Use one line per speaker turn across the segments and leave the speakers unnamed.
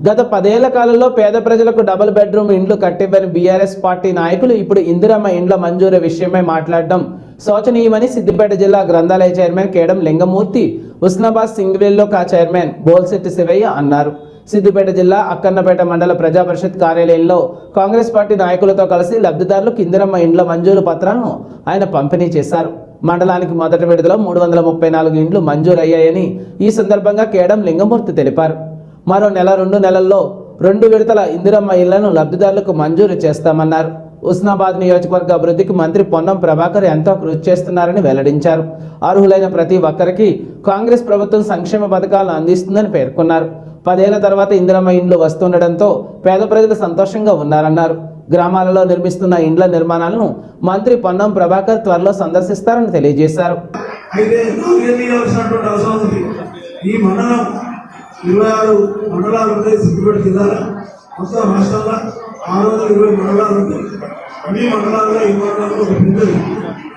గత 10 ఏళ్ల కాలంలో పేద ప్రజలకు డబుల్ బెడ్రూమ్ ఇండ్లు కట్టివ్వని బీఆర్ఎస్ పార్టీ నాయకులు ఇప్పుడు ఇందిరమ్మ ఇండ్ల మంజూరు విషయమై మాట్లాడడం శోచనీయమని సిద్దిపేట జిల్లా గ్రంథాలయ చైర్మన్ కేడం లింగమూర్తి, హుస్నాబాద్ సింగవేల్లో చైర్మన్ బోల్శెట్టి శివయ్య అన్నారు. సిద్దిపేట జిల్లా అక్కన్నపేట మండల ప్రజా పరిషత్ కార్యాలయంలో కాంగ్రెస్ పార్టీ నాయకులతో కలిసి లబ్ధిదారులకు ఇందిరమ్మ ఇండ్ల మంజూరు పత్రాలను ఆయన పంపిణీ చేశారు. మండలానికి మొదటి విడతలో 334 ఇండ్లు మంజూరయ్యాయని ఈ సందర్భంగా కేడం లింగమూర్తి తెలిపారు. మరో నెల 2 నెలల్లో 2 విడతల ఇందిరమ్మ ఇళ్లను లబ్ధిదారులకు మంజూరు చేస్తామన్నారు. హుస్నాబాద్ నియోజకవర్గ అభివృద్ధికి మంత్రి పొన్నం ప్రభాకర్ ఎంతో కృషి చేస్తున్నారని వెల్లడించారు. అర్హులైన ప్రతి ఒక్కరికి కాంగ్రెస్ ప్రభుత్వం సంక్షేమ పథకాలను అందిస్తుందని పేర్కొన్నారు. 10 ఏళ్ల తర్వాత ఇందిరమ్మ ఇండ్లు వస్తుండటంతో పేద ప్రజలు సంతోషంగా ఉన్నారన్నారు. గ్రామాలలో నిర్మిస్తున్న ఇండ్ల నిర్మాణాలను మంత్రి పొన్నం ప్రభాకర్ త్వరలో సందర్శిస్తారని తెలియజేశారు.
26 మండలాలు ఉంటాయి. సిద్దిపేట జిల్లాలో మొత్తం రాష్ట్రంలో 620 మండలాలు ఉంటాయి. అన్ని మండలాల్లో ఈ మండలంలో పెద్దది.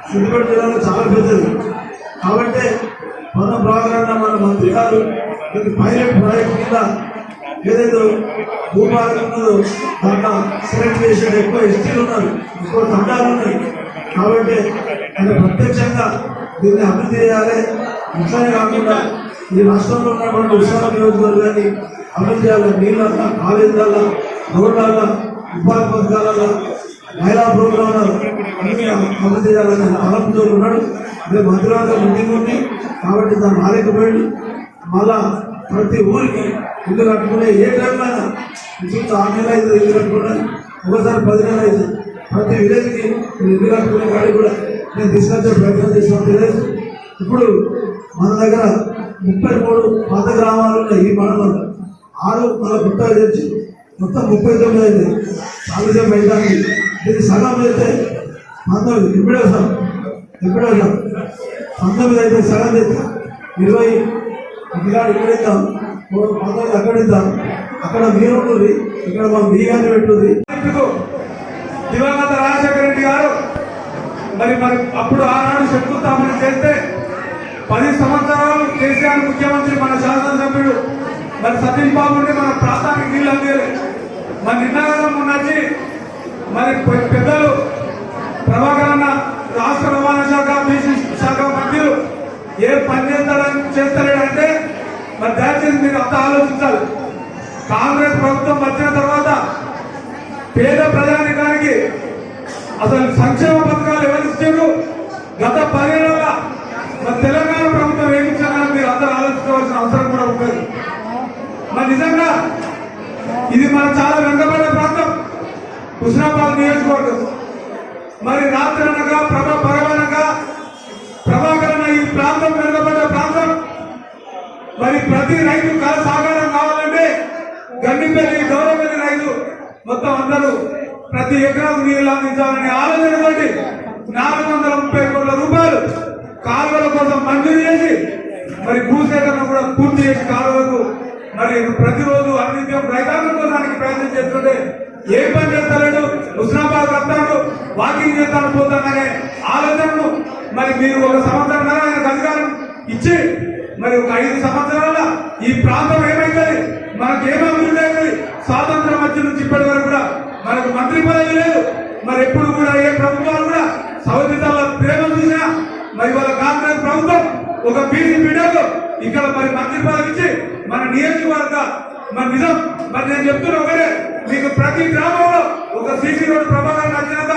సిద్దిపేట జిల్లాలో చాలా పెద్దది. కాబట్టి పొన్నం ప్రభాకర్ మన మంత్రి గారు పైలట్ ప్రాజెక్ట్ కింద ఏదైతే భూభాగం ఉన్నదో దాంట్లో సెలెక్ట్ చేసిన ఎక్కువ ఎస్టీలు ఉన్నారు, ఎక్కువ తండాలు ఉన్నాయి. కాబట్టి ఆయన ప్రత్యక్షంగా దీన్ని అభివృద్ధి చేయాలి. ఇట్లానే కాకుండా ఈ రాష్ట్రంలో ఉన్నటువంటి ఉత్సవ నియోజకవర్గాన్ని అభివృద్ధి చేయాలి. నీళ్ళల్లో, కాలేజీలలో, రోడ్లలో, ఉపాధి పథకాలలో, మహిళా ప్రోగ్రాంలలో అన్ని అభివృద్ధి చేయాలని ఆలోచనతో ఉన్నాడు. రేపు మంత్రివర్గ మీటింగ్ ఉంది కాబట్టి దాన్ని ఆలేకపోయింది. మళ్ళా ప్రతి ఊరికి ఇల్లు కట్టుకునే ఏ టైంలో అయినా చూస్తే 6 నెలలు అయితే ఇల్లు కట్టుకున్నాయి, ఒకసారి 10 నెలలు అయితే ప్రతి విలేజ్కి ఇల్లు కట్టుకునే గాడి కూడా నేను తీసుకొచ్చే ప్రయత్నం చేసిన విలేజ్. ఇప్పుడు మన దగ్గర 33 పాత గ్రామాలు ఉన్నాయి. ఈ మండలంలో 6 మన గుట్టలు తెచ్చి మొత్తం 39 అయింది. చాలాసేపు అయితే దీన్ని సగం అయితే 19 ఇప్పుడే వస్తాం 19 అయితే సగం అయితే 20 ఇక్కడిద్దాం, 19 అక్కడిద్దాం. అక్కడ మీరు ఉంటుంది, ఇక్కడ మనం మీగానే పెట్టుది. దివంగత రాజశేఖర రెడ్డి గారు మరి అప్పుడు ఆనాడు శంకుస్థాపన చేస్తే 10 సంవత్సరాలు కేసీఆర్ ముఖ్యమంత్రి, మన శాసనసభ్యుడు మరి సతీష్ బాబు ఉంటే మన ప్రాంతానికి నీళ్ళు అందేది. మరి నిన్నగారం ఉన్నది మరి పెద్దలు ప్రభాకర్ అన్న రాష్ట్ర రవాణా శాఖ, బీసీ శాఖ మంత్రులు ఏ పని చేస్తారంటే మరి దయచేసి మీరు అంతా ఆలోచించాలి. కాంగ్రెస్ ప్రభుత్వం వచ్చిన తర్వాత పేద ప్రజానికానికి అసలు సంక్షేమ పథకాలు ఎవరు ఇచ్చారు? గత 10 ఏళ్ళ మరి తెలంగాణ ప్రభుత్వం ఏమిచ్చారని మీరు అందరూ ఆలోచించవలసిన అవసరం కూడా ఉంటుంది. మరి నిజంగా ఇది మన చాలా వెనుకబడ్డ ప్రాంతం హుస్నాబాద్ నియోజకవర్గం. మరి రాత్రి అనగా పగలనగా ప్రభాకర్ ఈ ప్రాంతం వెనుకబడ్డ ప్రాంతం. మరి ప్రతి రైతు కళ సాకారం కావాలంటే గండిపల్లి, గౌరవపల్లి రైతు మొత్తం అందరూ ప్రతి ఎకరం నీళ్ళు అందించాలనే ఆలోచనతోటి 430 కోట్ల రూపాయలు కాలువల కోసం మంజూరు చేసి మరి భూసేకరణ కూడా పూర్తి చేసి కాలువలకు మరి ప్రతిరోజు అన్నిత్యం రైతాంగం కోసానికి ప్రయత్నం చేస్తుంటే ఏ పని చేస్తాడు? హుస్నాబాద్ వస్తాడు, వాకింగ్ చేస్తాను పోతాననే ఆలోచనను మరి మీరు 1 సంవత్సరం ఆయనకు అధికారం ఇచ్చి మరి ఒక 5 సంవత్సరాల ఈ ప్రాంతం ఏమైతుంది, మనకు ఏమభివృద్ధి అవుతుంది? స్వాతంత్రం వచ్చి నుంచి ఇప్పటి వరకు కూడా మనకు మంత్రి పదవి లేదు. మరి ఎప్పుడు కూడా ఏ ప్రభుత్వాలు కూడా సౌదితాల ప్రేమ చూసినా మరి వాళ్ళ కాంగ్రెస్ ప్రభుత్వం ఒక బీసీ బిడ్డకు ఇక్కడ మరి మంత్రి పదవి ఇచ్చి మన నియోజకవర్గ మరి నిజం మరి నేను చెప్తున్నా ఒకటే, మీకు ప్రతి గ్రామంలో ఒక సీసీ రోడ్డు ప్రభాకర్ నచ్చినాక